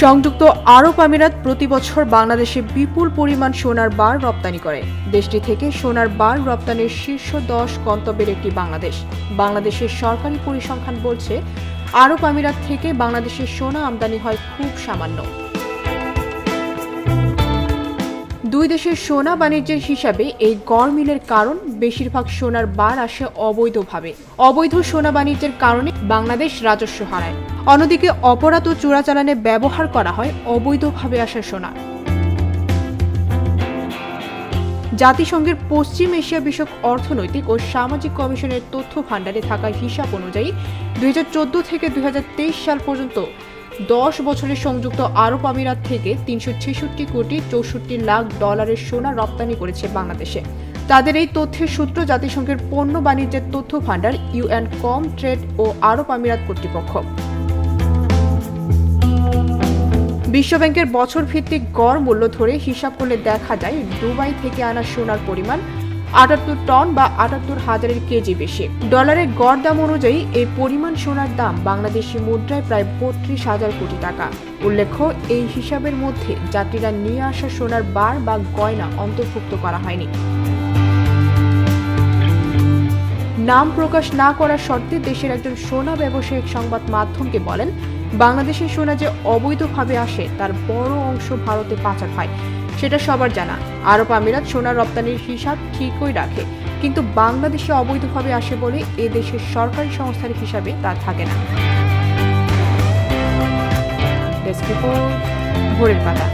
সংযুক্ত আরব আমিরাত প্রতি বছর বাংলাদেশে বিপুল পরিমাণ সোনার বার রপ্তানি করে। দেশটি থেকে সোনার বার রপ্তানির শীর্ষ 10 গন্তব্যের একটি বাংলাদেশ। বাংলাদেশের সরকারি পরিসংখ্যান বলছে, আরব আমিরাত থেকে বাংলাদেশের সোনা আমদানি হয় খুব সামান্য। দুই দেশের সোনা বাণিজ্যের হিসাবে এই গড়মিলের কারণ, বেশিরভাগ সোনার বার আসে অবৈধভাবে। অবৈধ সোনা বাণিজ্যের কারণে বাংলাদেশ রাজস্ব হারায়। অন্যদিকে অপরাধ ও চোরাচালানে ব্যবহার করা হয় অবৈধভাবে আসা সোনা। জাতিসংঘের পশ্চিম এশিয়া বিষয়ক অর্থনৈতিক ও সামাজিক কমিশনের তথ্য ভাণ্ডারে থাকা হিসাব অনুযায়ী 2014 থেকে 2023 সাল পর্যন্ত 10 বছরে সংযুক্ত আরব আমিরাত থেকে 366 কোটি 64 লাখ ডলারের সোনা রপ্তানি করেছে বাংলাদেশে। তাদের এই তথ্যের সূত্র জাতিসংঘের পণ্য বাণিজ্যের তথ্য ভাণ্ডার UN-COM ট্রেড ও আরব আমিরাত কর্তৃপক্ষ। বিশ্বব্যাংকের বছর ভিত্তিক গড় মূল্য ধরে হিসাব করলে দেখা যায়, দুবাই থেকে আনা সোনার পরিমাণ 78 টন বা 78,000 কেজি বেশি। ডলারের গড় দাম অনুযায়ী এই পরিমাণ সোনার দাম বাংলাদেশি মুদ্রায় প্রায় 32,000 কোটি টাকা। উল্লেখ্য, এই হিসাবের মধ্যে যাত্রীরা নিয়ে আসা সোনার বার বা গয়না অন্তর্ভুক্ত করা হয়নি। নাম প্রকাশ না করার শর্তে দেশের একজন সোনা ব্যবসায়িক সংবাদ মাধ্যমকে বলেন, বাংলাদেশের সোনা যে অবৈধভাবে আসে তার বড় অংশ ভারতে পাচার হয়, সেটা সবার জানা। আরব আমিরাত সোনা রপ্তানির হিসাব ঠিকই রাখে, কিন্তু বাংলাদেশে অবৈধভাবে আসে বলে এ দেশের সরকারি সংস্থার হিসাবে তা থাকে না। ডেস্ক রিপোর্ট, ভোরের পাতা।